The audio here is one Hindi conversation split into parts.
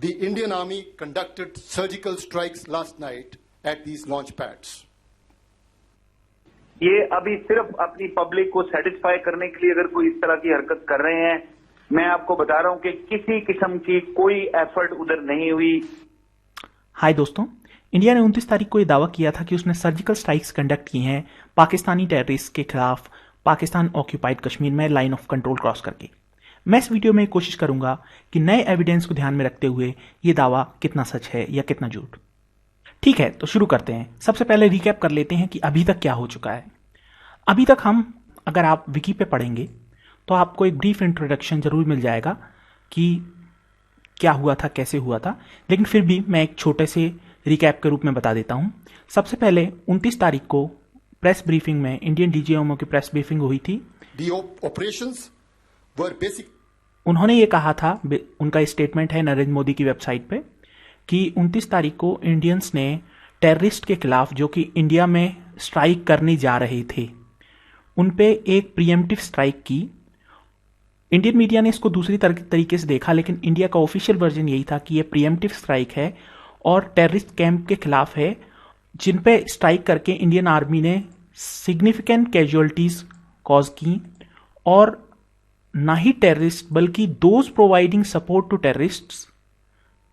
The Indian Army conducted surgical strikes last night at these launch pads. ये अभी सिर्फ अपनी पब्लिक को सेटिस्फाई करने के लिए अगर कोई इस तरह की हरकत कर रहे हैं, मैं आपको बता रहा हूं कि किसी किस्म की कोई एफर्ट उधर नहीं हुई। हाय दोस्तों, इंडिया ने 29 तारीख को यह दावा किया था कि उसने सर्जिकल स्ट्राइक्स कंडक्ट की हैं पाकिस्तानी टेररिस्ट के खिलाफ पाकिस्तान ऑक्यूपाइड कश्मीर में लाइन ऑफ कंट्रोल क्रॉस करके। मैं इस वीडियो में कोशिश करूंगा कि नए एविडेंस को ध्यान में रखते हुए यह दावा कितना सच है या कितना झूठ। ठीक है, तो शुरू करते हैं। सबसे पहले रिकैप कर लेते हैं कि अभी तक क्या हो चुका है। अभी तक अगर आप विकी पे पढ़ेंगे तो आपको एक ब्रीफ इंट्रोडक्शन जरूर मिल जाएगा कि क्या हुआ था, कैसे हुआ था, लेकिन फिर भी मैं एक छोटे से रिकैप के रूप में बता देता हूं। सबसे पहले 29 तारीख को प्रेस ब्रीफिंग में इंडियन डीजीएमओ की प्रेस ब्रीफिंग हुई थी। ऑपरेशंस वर बेसिक। उन्होंने ये कहा था, उनका स्टेटमेंट है नरेंद्र मोदी की वेबसाइट पे, कि 29 तारीख को इंडियंस ने टेररिस्ट के खिलाफ जो कि इंडिया में स्ट्राइक करने जा रहे थे उन पे एक प्रीएम्प्टिव स्ट्राइक की। इंडियन मीडिया ने इसको दूसरी तरीके से देखा, लेकिन इंडिया का ऑफिशियल वर्जन यही था कि यह प्रीएम्प्टिव स्ट्राइक है और टेररिस्ट कैंप के खिलाफ है जिन पे स्ट्राइक करके इंडियन आर्मी ने सिग्निफिकेंट कैजुअलिटीज कॉज की, और ना ही टेररिस्ट बल्कि those providing support to terrorists,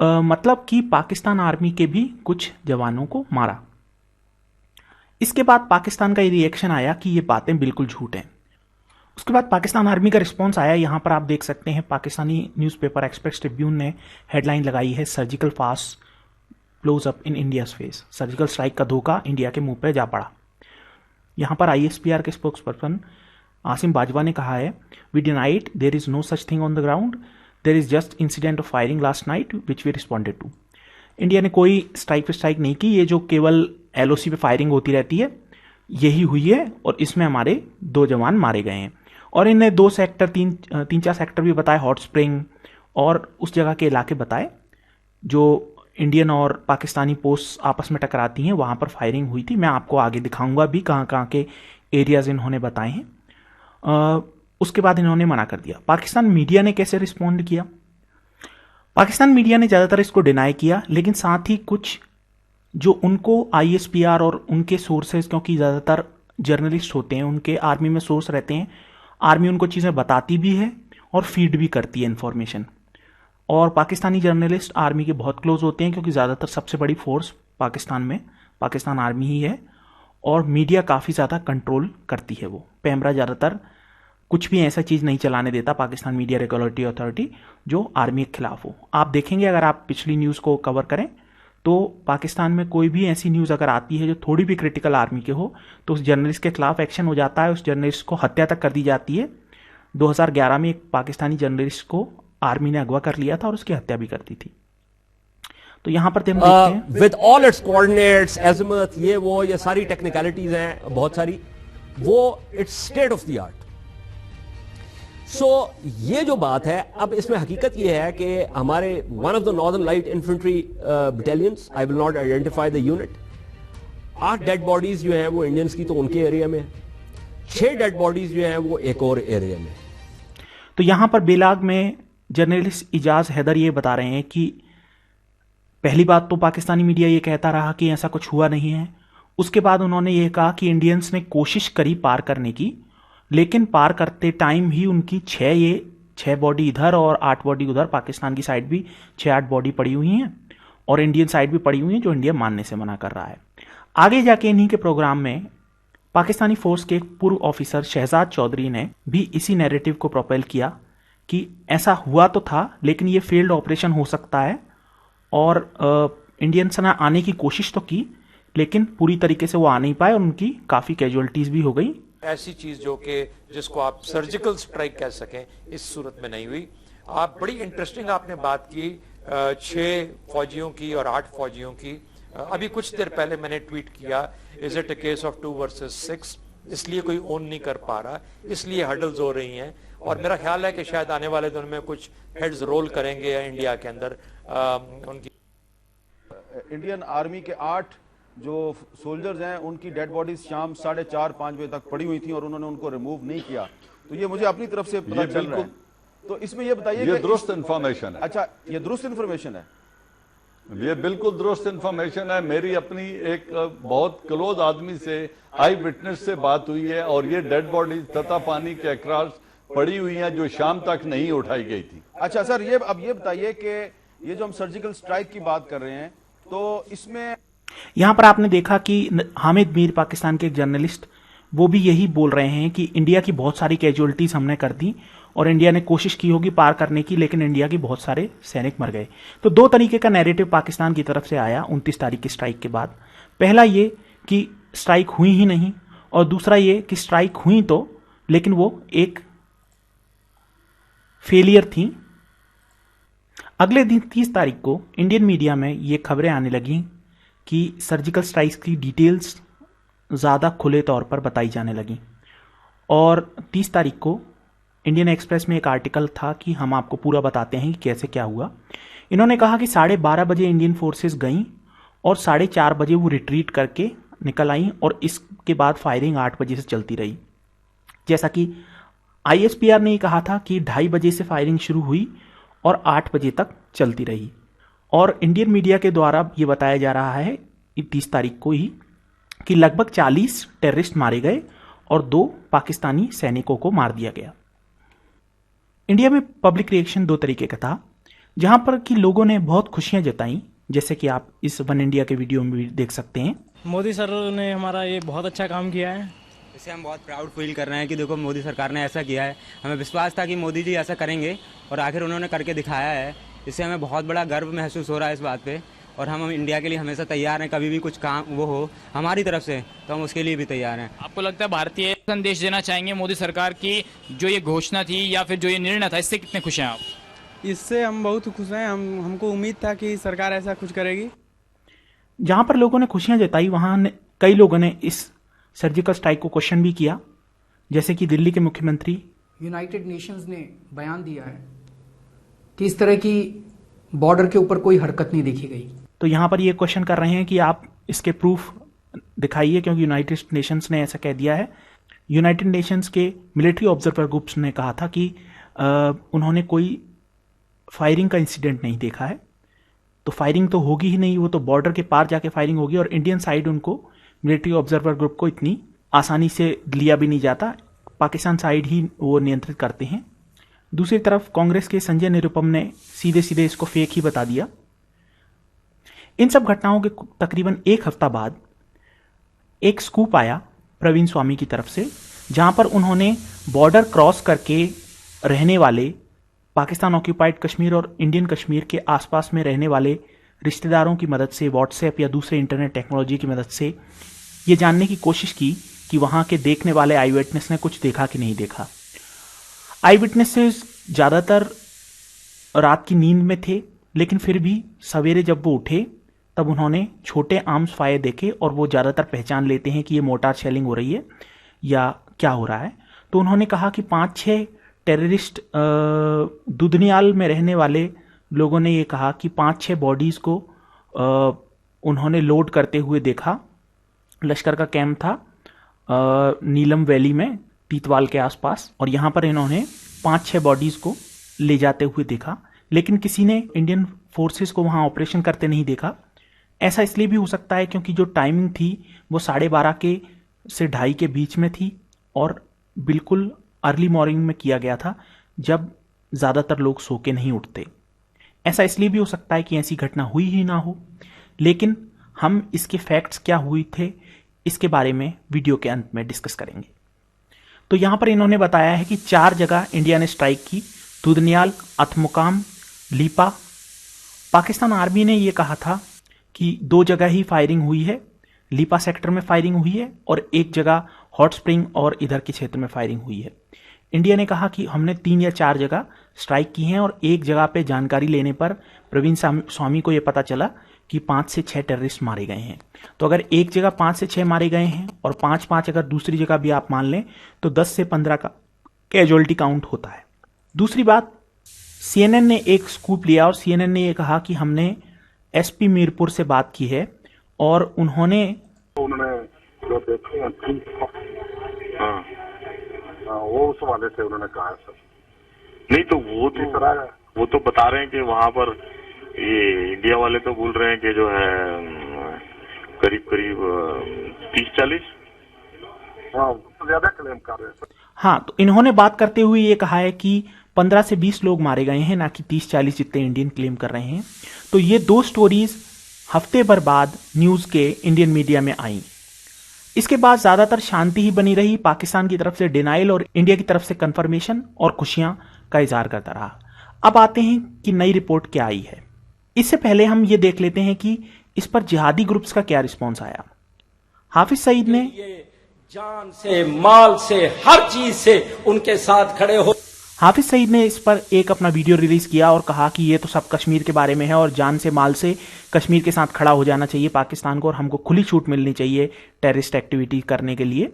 मतलब कि पाकिस्तान आर्मी के भी कुछ जवानों को मारा। इसके बाद पाकिस्तान का ये रिएक्शन आया कि ये बातें बिल्कुल झूठ हैं। उसके बाद पाकिस्तान आर्मी का रिस्पॉन्स आया। यहां पर आप देख सकते हैं पाकिस्तानी न्यूज़पेपर एक्सप्रेस ट्रिब्यून ने हेडलाइन लगाई है, सर्जिकल फास्ट blows up in India's face. Surgical strike का धोखा इंडिया के मुंह पे जा पड़ा। यहां पर आईएसपीआर के स्पोक्स पर्सन आसिम बाजवा ने कहा है, we denied there is no such thing on the ground, there is just incident of firing last night which we responded to. India ने कोई स्ट्राइक पे स्ट्राइक नहीं की, ये जो केवल एलओसी पे फायरिंग होती रहती है यही हुई है, और इसमें हमारे 2 जवान मारे गए हैं। और इन्हें 2 सेक्टर, 3-4 सेक्टर भी बताए, हॉट स्प्रिंग और उस जगह के इलाके बताए जो इंडियन और पाकिस्तानी पोस्ट आपस में टकराती हैं, वहां पर फायरिंग हुई थी। मैं आपको आगे दिखाऊंगा भी कहाँ कहाँ के एरियाज इन्होंने बताए हैं। उसके बाद इन्होंने मना कर दिया। पाकिस्तान मीडिया ने कैसे रिस्पॉन्ड किया? पाकिस्तान मीडिया ने ज़्यादातर इसको डिनाई किया, लेकिन साथ ही कुछ जो उनको आईएसपीआर और उनके सोर्सेज, क्योंकि ज़्यादातर जर्नलिस्ट होते हैं, उनके आर्मी में सोर्स रहते हैं, आर्मी उनको चीज़ें बताती भी है और फीड भी करती है इन्फॉर्मेशन। और पाकिस्तानी जर्नलिस्ट आर्मी के बहुत क्लोज होते हैं, क्योंकि ज़्यादातर सबसे बड़ी फोर्स पाकिस्तान में पाकिस्तान आर्मी ही है, और मीडिया काफ़ी ज़्यादा कंट्रोल करती है। वो पैमरा ज़्यादातर कुछ भी ऐसा चीज़ नहीं चलाने देता पाकिस्तान मीडिया रेगुलेटरी अथॉरिटी जो आर्मी के खिलाफ हो। आप देखेंगे, अगर आप पिछली न्यूज़ को कवर करें तो पाकिस्तान में कोई भी ऐसी न्यूज़ अगर आती है जो थोड़ी भी क्रिटिकल आर्मी के हो तो उस जर्नलिस्ट के खिलाफ एक्शन हो जाता है, उस जर्नलिस्ट को हत्या तक कर दी जाती है। 2011 में एक पाकिस्तानी जर्नलिस्ट को आर्मी ने अगवा कर लिया था और उसकी हत्या भी कर दी थी। तो यहां पर देखते हैं with all its coordinates, azimuth, ये सारी टेक्निकलिटीज हैं बहुत सारी, वो its state of the art. So ये जो बात है, अब इसमें हकीकत ये है कि हमारे one of the northern light infantry battalions, I will not identify the unit, 8 dead bodies जो हैं वो इंडियंस की तो उनके एरिया में, 6 डेड बॉडीज जो हैं वो एक और एरिया में। तो यहां पर बेलाग में जर्नलिस्ट इजाज हैदर ये बता रहे हैं कि पहली बात तो पाकिस्तानी मीडिया ये कहता रहा कि ऐसा कुछ हुआ नहीं है। उसके बाद उन्होंने ये कहा कि इंडियंस ने कोशिश करी पार करने की, लेकिन पार करते टाइम ही उनकी 6 बॉडी इधर और 8 बॉडी उधर, पाकिस्तान की साइड भी 6-8 बॉडी पड़ी हुई हैं और इंडियन साइड भी पड़ी हुई है, जो इंडिया मानने से मना कर रहा है। आगे जाके इन्हीं के प्रोग्राम में पाकिस्तानी फोर्स के एक पूर्व ऑफिसर शहजाद चौधरी ने भी इसी नैरेटिव को प्रोपेल किया कि ऐसा हुआ तो था, लेकिन ये फेल्ड ऑपरेशन हो सकता है, और इंडियंस ने आने की कोशिश तो की लेकिन पूरी तरीके से वो आ नहीं पाए और उनकी काफ़ी कैजुअलिटीज भी हो गई। ऐसी चीज जो कि जिसको आप सर्जिकल स्ट्राइक कह सकें, इस सूरत में नहीं हुई। आप बड़ी इंटरेस्टिंग आपने बात की 6 फौजियों की और 8 फौजियों की। अभी कुछ देर पहले मैंने ट्वीट किया, is it a case of 2 versus 6, इसलिए कोई ओन नहीं कर पा रहा, इसलिए हडल्स हो रही हैं, और मेरा ख्याल है कि शायद आने वाले दिनों में कुछ हेड्स रोल करेंगे इंडिया के अंदर। उनकी इंडियन आर्मी के 8 जो सोल्जर्स हैं उनकी डेड बॉडीज शाम 4:30-5 बजे तक पड़ी हुई थी और उन्होंने उनको रिमूव नहीं किया। तो ये मुझे अपनी तरफ से पता चल रहा है। तो इसमें ये बताइए, ये दुरुस्त इंफॉर्मेशन है। अच्छा, ये दुरुस्त इंफॉर्मेशन है। ये बिल्कुल दुरुस्त इंफॉर्मेशन है। मेरी अपनी एक बहुत क्लोज आदमी से, आई विटनेस से बात हुई है और ये डेड बॉडी तता पानी के अक्रॉस पड़ी हुई हैं जो शाम तक नहीं उठाई गई थी। अच्छा सर, ये अब ये बताइए कि ये जो हम सर्जिकल स्ट्राइक की बात कर रहे हैं तो इसमें यहां पर आपने देखा कि हामिद मीर, पाकिस्तान के एक जर्नलिस्ट, वो भी यही बोल रहे हैं कि इंडिया की बहुत सारी कैजुअलिटीज हमने कर दी और इंडिया ने कोशिश की होगी पार करने की, लेकिन इंडिया के बहुत सारे सैनिक मर गए। तो दो तरीके का नैरेटिव पाकिस्तान की तरफ से आया 29 तारीख की स्ट्राइक के बाद। पहला ये कि स्ट्राइक हुई ही नहीं, और दूसरा ये कि स्ट्राइक हुई तो, लेकिन वो एक फेलियर थी। अगले दिन 30 तारीख को इंडियन मीडिया में ये खबरें आने लगी कि सर्जिकल स्ट्राइक्स की डिटेल्स ज़्यादा खुले तौर पर बताई जाने लगी, और 30 तारीख को इंडियन एक्सप्रेस में एक आर्टिकल था कि हम आपको पूरा बताते हैं कि कैसे क्या हुआ। इन्होंने कहा कि 12:30 बजे इंडियन फोर्सेस गईं और 4:30 बजे वो रिट्रीट करके निकल आई, और इसके बाद फायरिंग 8 बजे से चलती रही। जैसा कि ISPR ने कहा था कि 2:30 बजे से फायरिंग शुरू हुई और 8 बजे तक चलती रही। और इंडियन मीडिया के द्वारा ये बताया जा रहा है 30 तारीख को ही कि लगभग 40 टेररिस्ट मारे गए और 2 पाकिस्तानी सैनिकों को मार दिया गया। इंडिया में पब्लिक रिएक्शन 2 तरीके का था, जहां पर कि लोगों ने बहुत खुशियां जताई, जैसे कि आप इस वन इंडिया के वीडियो में भी देख सकते हैं। मोदी सर ने हमारा ये बहुत अच्छा काम किया है, इससे हम बहुत प्राउड फील कर रहे हैं कि देखो मोदी सरकार ने ऐसा किया है। हमें विश्वास था कि मोदी जी ऐसा करेंगे और आखिर उन्होंने करके दिखाया है। इससे हमें बहुत बड़ा गर्व महसूस हो रहा है इस बात पे, और हम इंडिया के लिए हमेशा तैयार हैं। कभी भी कुछ काम वो हो हमारी तरफ से तो हम उसके लिए भी तैयार हैं। आपको लगता है भारतीय संदेश देना चाहेंगे मोदी सरकार की जो ये घोषणा थी या फिर जो ये निर्णय था, इससे कितने खुश हैं आप? इससे हम बहुत खुश हैं। हमको उम्मीद था कि सरकार ऐसा कुछ करेगी। जहां पर लोगों ने खुशियां जताई, वहां कई लोगों ने इस सर्जिकल स्ट्राइक को क्वेश्चन भी किया, जैसे कि दिल्ली के मुख्यमंत्री। यूनाइटेड नेशंस ने बयान दिया है कि इस तरह की बॉर्डर के ऊपर कोई हरकत नहीं देखी गई। तो यहां पर ये क्वेश्चन कर रहे हैं कि आप इसके प्रूफ दिखाइए, क्योंकि यूनाइटेड नेशंस ने ऐसा कह दिया है। यूनाइटेड नेशंस के मिलिट्री ऑब्जर्वर ग्रुप्स ने कहा था कि उन्होंने कोई फायरिंग का इंसिडेंट नहीं देखा है। तो फायरिंग तो होगी ही नहीं, वो तो बॉर्डर के पार जाके फायरिंग होगी, और इंडियन साइड उनको, मिलिट्री ऑब्जर्वर ग्रुप को इतनी आसानी से लिया भी नहीं जाता। पाकिस्तान साइड ही वो नियंत्रित करते हैं। दूसरी तरफ कांग्रेस के संजय निरुपम ने सीधे सीधे इसको फेक ही बता दिया। इन सब घटनाओं के तकरीबन 1 हफ्ता बाद एक स्कूप आया प्रवीण स्वामी की तरफ से, जहां पर उन्होंने बॉर्डर क्रॉस करके रहने वाले पाकिस्तान ऑक्यूपाइड कश्मीर और इंडियन कश्मीर के आसपास में रहने वाले रिश्तेदारों की मदद से, व्हाट्सएप या दूसरे इंटरनेट टेक्नोलॉजी की मदद से ये जानने की कोशिश की कि वहां के देखने वाले आई विटनेस ने कुछ देखा कि नहीं देखा। आई विटनेसेस ज़्यादातर रात की नींद में थे, लेकिन फिर भी सवेरे जब वो उठे तब उन्होंने छोटे आर्म्स फायर देखे, और वो ज़्यादातर पहचान लेते हैं कि ये मोर्टार शेलिंग हो रही है या क्या हो रहा है। तो उन्होंने कहा कि 5-6 टेररिस्ट दुधनियाल में रहने वाले लोगों ने ये कहा कि 5-6 बॉडीज़ को उन्होंने लोड करते हुए देखा। लश्कर का कैंप था नीलम वैली में, तीतवाल के आसपास, और यहाँ पर इन्होंने 5-6 बॉडीज़ को ले जाते हुए देखा, लेकिन किसी ने इंडियन फोर्सेस को वहाँ ऑपरेशन करते नहीं देखा। ऐसा इसलिए भी हो सकता है क्योंकि जो टाइमिंग थी वो 12:30 के से 2:30 के बीच में थी, और बिल्कुल अर्ली मॉर्निंग में किया गया था जब ज़्यादातर लोग सो के नहीं उठते। ऐसा इसलिए भी हो सकता है कि ऐसी घटना हुई ही ना हो, लेकिन हम इसके फैक्ट्स क्या हुए थे इसके बारे में वीडियो के अंत में डिस्कस करेंगे। तो यहां पर इन्होंने बताया है कि 4 जगह इंडिया ने स्ट्राइक की, दुधनियाल, अथमुकाम, लीपा। पाकिस्तान आर्मी ने यह कहा था कि 2 जगह ही फायरिंग हुई है, लीपा सेक्टर में फायरिंग हुई है और 1 जगह हॉट स्प्रिंग और इधर के क्षेत्र में फायरिंग हुई है। इंडिया ने कहा कि हमने 3 या 4 जगह स्ट्राइक की हैं, और 1 जगह पे जानकारी लेने पर प्रवीण स्वामी को यह पता चला कि 5 से 6 टेररिस्ट मारे गए हैं। तो अगर एक जगह 5 से 6 मारे गए हैं और 5-5 अगर दूसरी जगह भी आप मान लें तो 10 से 15 का कैजुअलिटी काउंट होता है। दूसरी बात, CNN ने एक स्कूप लिया और CNN ने यह कहा कि हमने SP मीरपुर से बात की है और उन्होंने जो देखे वो उस वाले से उन्होंने कहा सर। नहीं तो वो तो बता रहे हैं कि वहाँ पर ये इंडिया वाले तो बोल रहे हैं कि जो है करीब करीब 30-40। हाँ, तो ज्यादा क्लेम कर रहे हैं। हाँ, तो इन्होंने बात करते हुए ये कहा है कि 15 से 20 लोग मारे गए हैं, ना कि 30-40 जितने इंडियन क्लेम कर रहे हैं। तो ये दो स्टोरीज हफ्ते भर बाद न्यूज के इंडियन मीडिया में आई। इसके बाद ज्यादातर शांति ही बनी रही। पाकिस्तान की तरफ से डिनाइल और इंडिया की तरफ से कंफर्मेशन और खुशियां का इजहार करता रहा। अब आते हैं कि नई रिपोर्ट क्या आई है। इससे पहले हम ये देख लेते हैं कि इस पर जिहादी ग्रुप्स का क्या रिस्पॉन्स आया। हाफिज सईद ने जान से, माल से, हर चीज से उनके साथ खड़े हो। हाफिज सईद ने इस पर एक अपना वीडियो रिलीज किया और कहा कि ये तो सब कश्मीर के बारे में है और जान से माल से कश्मीर के साथ खड़ा हो जाना चाहिए पाकिस्तान को और हमको खुली छूट मिलनी चाहिए टेररिस्ट एक्टिविटी करने के लिए।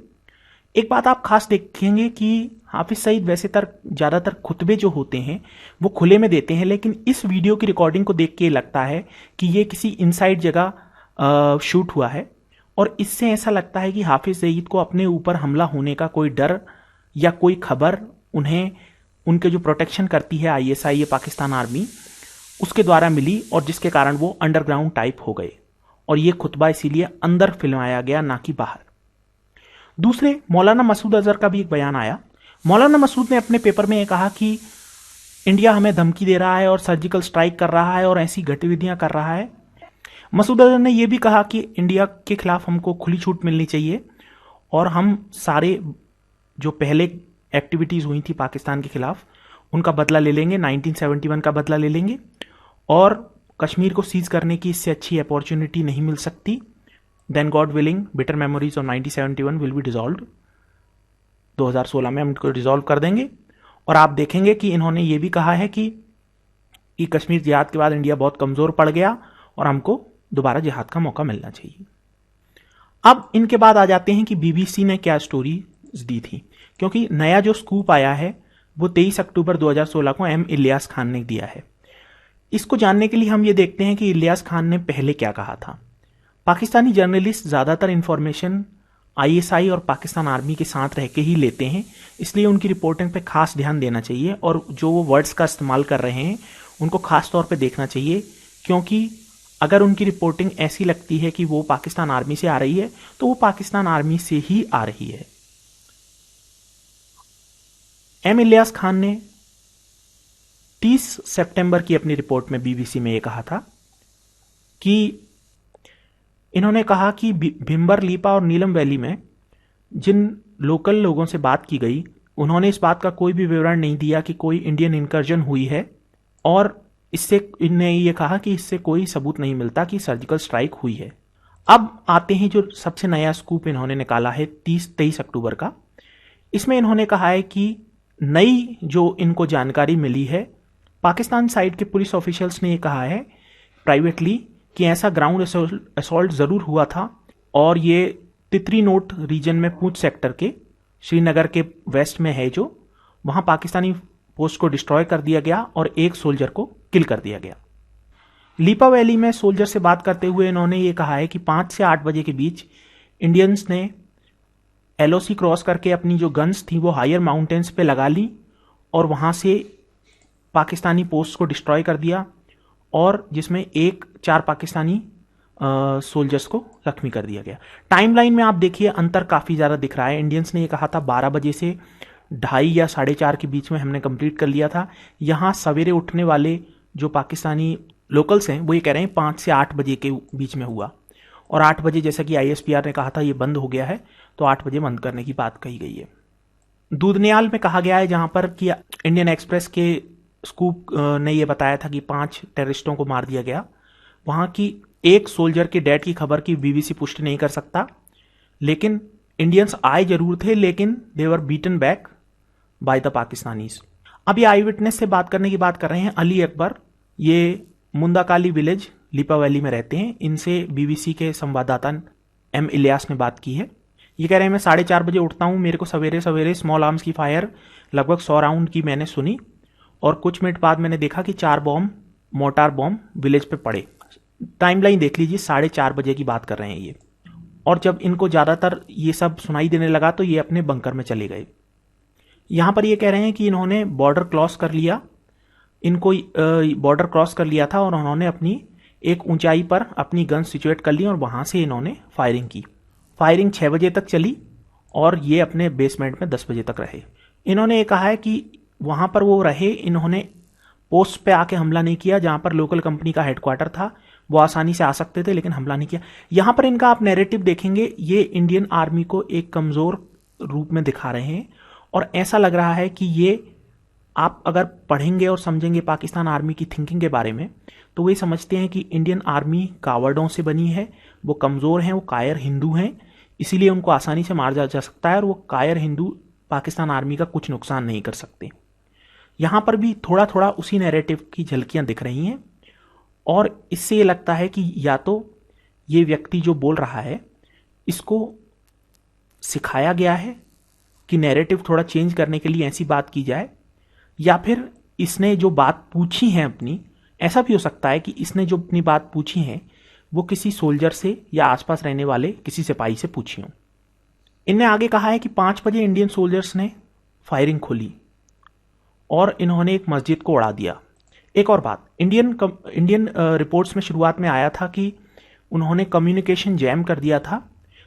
एक बात आप खास देखेंगे कि हाफिज सईद वैसे ज्यादातर खुतबे जो होते हैं वो खुले में देते हैं, लेकिन इस वीडियो की रिकॉर्डिंग को देख के लगता है कि ये किसी इनसाइड जगह शूट हुआ है और इससे ऐसा लगता है कि हाफिज सईद को अपने ऊपर हमला होने का कोई डर या कोई खबर उन्हें उनके जो प्रोटेक्शन करती है ISI या पाकिस्तान आर्मी उसके द्वारा मिली और जिसके कारण वो अंडरग्राउंड टाइप हो गए और ये खुतबा इसीलिए अंदर फिल्माया गया ना कि बाहर। दूसरे मौलाना मसूद अजहर का भी एक बयान आया। मौलाना मसूद ने अपने पेपर में ये कहा कि इंडिया हमें धमकी दे रहा है और सर्जिकल स्ट्राइक कर रहा है और ऐसी गतिविधियां कर रहा है। मसूद अजहर ने यह भी कहा कि इंडिया के खिलाफ हमको खुली छूट मिलनी चाहिए और हम सारे जो पहले एक्टिविटीज हुई थी पाकिस्तान के खिलाफ उनका बदला ले लेंगे, 1971 का बदला ले लेंगे और कश्मीर को सीज करने की इससे अच्छी अपॉर्चुनिटी नहीं मिल सकती। Then God willing bitter memories of 1971 will be dissolved. 2016 में हम इनको डिसॉल्व कर देंगे। और आप देखेंगे कि इन्होंने ये भी कहा है कि कश्मीर जिहाद के बाद इंडिया बहुत कमजोर पड़ गया और हमको दोबारा जिहाद का मौका मिलना चाहिए। अब इनके बाद आ जाते हैं कि BBC ने क्या स्टोरी दी थी, क्योंकि नया जो स्कूप आया है वो 23 अक्टूबर 2016 को M इलियास खान ने दिया है। इसको जानने के लिए हम ये देखते हैं कि इलियास खान ने पहले क्या कहा था। पाकिस्तानी जर्नलिस्ट ज्यादातर इंफॉर्मेशन ISI और पाकिस्तान आर्मी के साथ रह के ही लेते हैं, इसलिए उनकी रिपोर्टिंग पे खास ध्यान देना चाहिए और जो वो वर्ड्स का इस्तेमाल कर रहे हैं उनको खास तौर पे देखना चाहिए, क्योंकि अगर उनकी रिपोर्टिंग ऐसी लगती है कि वो पाकिस्तान आर्मी से आ रही है तो वो पाकिस्तान आर्मी से ही आ रही है। M इलियास खान ने 30 सितंबर की अपनी रिपोर्ट में BBC में यह कहा था कि इन्होंने कहा कि भिम्बर लीपा और नीलम वैली में जिन लोकल लोगों से बात की गई उन्होंने इस बात का कोई भी विवरण नहीं दिया कि कोई इंडियन इंकर्जन हुई है और इससे इन्होंने ये कहा कि इससे कोई सबूत नहीं मिलता कि सर्जिकल स्ट्राइक हुई है। अब आते हैं जो सबसे नया स्कूप इन्होंने निकाला है 23 अक्टूबर का। इसमें इन्होंने कहा है कि नई जो इनको जानकारी मिली है, पाकिस्तान साइड के पुलिस ऑफिशियल्स ने यह कहा है प्राइवेटली कि ऐसा ग्राउंड असॉल्ट जरूर हुआ था और ये तितरी नोट रीजन में पूंछ सेक्टर के श्रीनगर के वेस्ट में है, जो वहां पाकिस्तानी पोस्ट को डिस्ट्रॉय कर दिया गया और एक सोल्जर को किल कर दिया गया। लीपा वैली में सोल्जर से बात करते हुए इन्होंने ये कहा है कि 5 से 8 बजे के बीच इंडियंस ने LOC क्रॉस करके अपनी जो गन्स थी वो हायर माउंटेन्स पे लगा ली और वहां से पाकिस्तानी पोस्ट को डिस्ट्रॉय कर दिया और जिसमें 4 पाकिस्तानी सोल्जर्स को जख्मी कर दिया गया। टाइमलाइन में आप देखिए अंतर काफी ज्यादा दिख रहा है। इंडियंस ने ये कहा था 12 बजे से 2:30 या 4:30 के बीच में हमने कंप्लीट कर लिया था। यहां सवेरे उठने वाले जो पाकिस्तानी लोकल्स हैं वो ये कह रहे हैं 5 से 8 बजे के बीच में हुआ और 8 बजे जैसा कि ISPR ने कहा था ये बंद हो गया है, तो 8 बजे बंद करने की बात कही गई है। दूधनियाल में कहा गया है जहां पर कि इंडियन एक्सप्रेस के स्कूप ने यह बताया था कि 5 टेररिस्टों को मार दिया गया। वहां की एक सोल्जर के डेथ की खबर की BBC पुष्टि नहीं कर सकता, लेकिन इंडियंस आए जरूर थे, लेकिन they were beaten back by the Pakistanis. अब ये आई विटनेस से बात करने की बात कर रहे हैं अली अकबर। ये मुंदाकाली विलेज लीपा वैली में रहते हैं। इनसे BBC के संवाददाता M इलियास ने बात की है। ये कह रहे हैं मैं 4:30 बजे उठता हूं, मेरे को सवेरे सवेरे स्मॉल आर्म्स की फायर लगभग 100 राउंड की मैंने सुनी और कुछ मिनट बाद मैंने देखा कि 4 बॉम्ब मोर्टार बॉम्ब विलेज पे पड़े। टाइमलाइन देख लीजिए, 4:30 बजे की बात कर रहे हैं ये। और जब इनको ज्यादातर ये सब सुनाई देने लगा तो ये अपने बंकर में चले गए। यहां पर ये कह रहे हैं कि इन्होंने बॉर्डर क्रॉस कर लिया इनको बॉर्डर क्रॉस कर लिया था और उन्होंने अपनी एक ऊंचाई पर अपनी गन सिचुएट कर ली और वहां से इन्होंने फायरिंग की। फायरिंग 6 बजे तक चली और ये अपने बेसमेंट में 10 बजे तक रहे। इन्होंने ये कहा है कि वहां पर वो रहे, इन्होंने पोस्ट पे आके हमला नहीं किया जहां पर लोकल कंपनी का हेडक्वार्टर था, वो आसानी से आ सकते थे लेकिन हमला नहीं किया। यहां पर इनका आप नैरेटिव देखेंगे, ये इंडियन आर्मी को एक कमजोर रूप में दिखा रहे हैं और ऐसा लग रहा है कि ये आप अगर पढ़ेंगे और समझेंगे पाकिस्तान आर्मी की थिंकिंग के बारे में तो वे समझते हैं कि इंडियन आर्मी कावड़ों से बनी है, वो कमजोर हैं, वो कायर हिंदू हैं, इसीलिए उनको आसानी से मार जा सकता है और वो कायर हिंदू पाकिस्तान आर्मी का कुछ नुकसान नहीं कर सकते। यहां पर भी थोड़ा थोड़ा उसी नैरेटिव की झलकियां दिख रही हैं और इससे ये लगता है कि या तो ये व्यक्ति जो बोल रहा है इसको सिखाया गया है कि नैरेटिव थोड़ा चेंज करने के लिए ऐसी बात की जाए, या फिर इसने जो बात पूछी है अपनी, ऐसा भी हो सकता है कि इसने जो अपनी बात पूछी है वो किसी सोल्जर से या आसपास रहने वाले किसी सिपाही से पूछी हो। इनने आगे कहा है कि 5 बजे इंडियन सोल्जर्स ने फायरिंग खोली और इन्होंने एक मस्जिद को उड़ा दिया। एक और बात, इंडियन रिपोर्ट्स में शुरुआत में आया था कि उन्होंने कम्युनिकेशन जैम कर दिया था,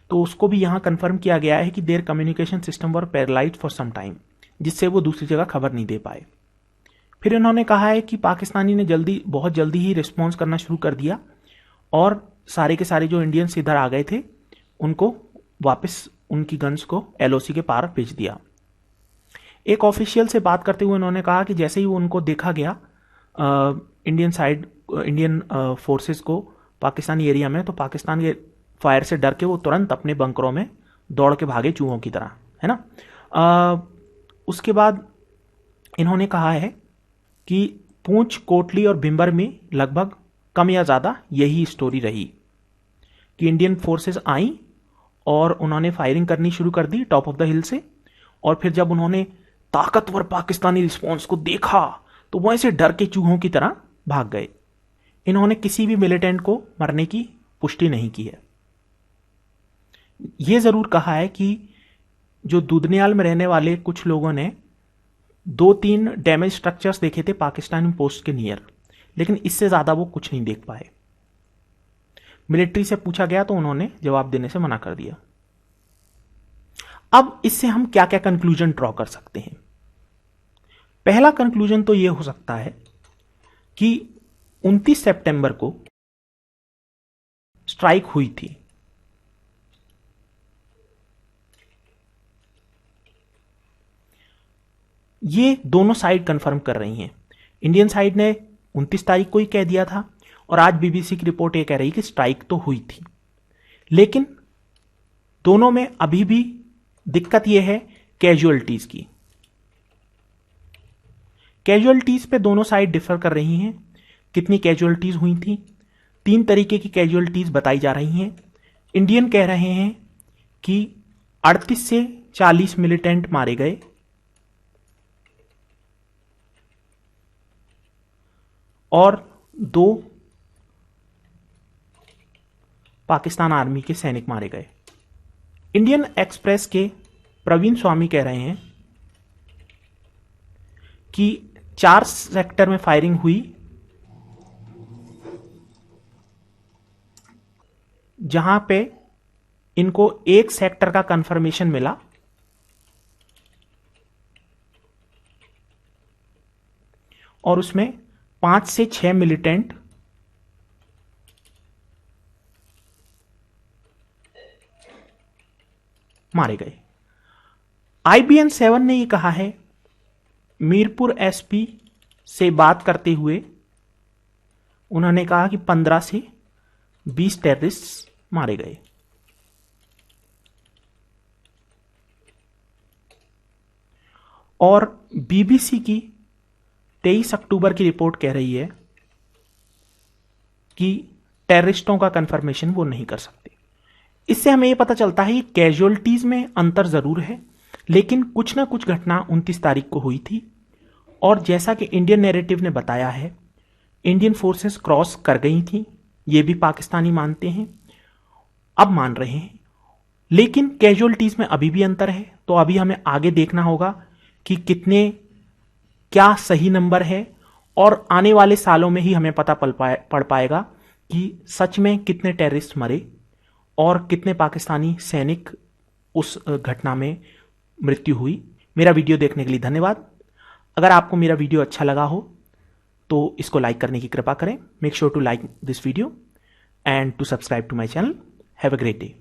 तो उसको भी यहां कंफर्म किया गया है कि their communication system were paralysed for some time, जिससे वो दूसरी जगह खबर नहीं दे पाए। फिर इन्होंने कहा है कि पाकिस्तानी ने बहुत जल्दी ही रिस्पॉन्स करना शुरू कर दिया और सारे के सारे जो इंडियंस इधर आ गए थे उनको वापस उनकी गन्स को LOC के पार भेज दिया। एक ऑफिशियल से बात करते हुए उन्होंने कहा कि जैसे ही वो उनको देखा गया इंडियन फोर्सेस को पाकिस्तानी एरिया में, तो पाकिस्तान के फायर से डर के वो तुरंत अपने बंकरों में दौड़ के भागे चूहों की तरह, है ना। उसके बाद इन्होंने कहा है कि पूंछ, कोटली और भिंबर में लगभग कम या ज्यादा यही स्टोरी रही कि इंडियन फोर्सेस आई और उन्होंने फायरिंग करनी शुरू कर दी टॉप ऑफ द हिल से, और फिर जब उन्होंने ताकतवर पाकिस्तानी रिस्पॉन्स को देखा तो वो ऐसे डर के चूहों की तरह भाग गए। इन्होंने किसी भी मिलिटेंट को मरने की पुष्टि नहीं की है। यह जरूर कहा है कि जो दुधनियाल में रहने वाले कुछ लोगों ने 2-3 डैमेज स्ट्रक्चर्स देखे थे पाकिस्तानी पोस्ट के नियर, लेकिन इससे ज्यादा वो कुछ नहीं देख पाए। मिलिट्री से पूछा गया तो उन्होंने जवाब देने से मना कर दिया। अब इससे हम क्या क्या कंक्लूजन ड्रॉ कर सकते हैं? पहला कंक्लूजन तो यह हो सकता है कि 29 सितंबर को स्ट्राइक हुई थी। ये दोनों साइड कंफर्म कर रही हैं। इंडियन साइड ने 29 तारीख को ही कह दिया था और आज बीबीसी की रिपोर्ट ये कह रही कि स्ट्राइक तो हुई थी, लेकिन दोनों में अभी भी दिक्कत यह है कैजुअलिटीज की। कैजुअलिटीज पे दोनों साइड डिफर कर रही हैं। कितनी कैजुअलिटीज हुई थी? 3 तरीके की कैजुअलिटीज बताई जा रही हैं। इंडियन कह रहे हैं कि 38 से 40 मिलिटेंट मारे गए, और 2 पाकिस्तान आर्मी के सैनिक मारे गए। इंडियन एक्सप्रेस के प्रवीण स्वामी कह रहे हैं कि 4 सेक्टर में फायरिंग हुई, जहां पे इनको 1 सेक्टर का कंफर्मेशन मिला और उसमें 5 से 6 मिलिटेंट मारे गए। IBN 7 ने यह कहा है, मीरपुर SP से बात करते हुए उन्होंने कहा कि 15 से 20 टेररिस्ट मारे गए। और BBC की 23 अक्टूबर की रिपोर्ट कह रही है कि टेररिस्टों का कंफर्मेशन वो नहीं कर सकते। इससे हमें यह पता चलता है कि कैजुअलिटीज में अंतर जरूर है, लेकिन कुछ ना कुछ घटना 29 तारीख को हुई थी। और जैसा कि इंडियन नैरेटिव ने बताया है, इंडियन फोर्सेस क्रॉस कर गई थी, ये भी पाकिस्तानी मानते हैं, अब मान रहे हैं, लेकिन कैजुअलिटीज में अभी भी अंतर है। तो अभी हमें आगे देखना होगा कि क्या सही नंबर है और आने वाले सालों में ही हमें पता पड़ पाएगा कि सच में कितने टेररिस्ट मरे और कितने पाकिस्तानी सैनिक उस घटना में मृत्यु हुई। मेरा वीडियो देखने के लिए धन्यवाद। अगर आपको मेरा वीडियो अच्छा लगा हो तो इसको लाइक करने की कृपा करें। Make sure to like this video and to subscribe to my channel. Have a great day.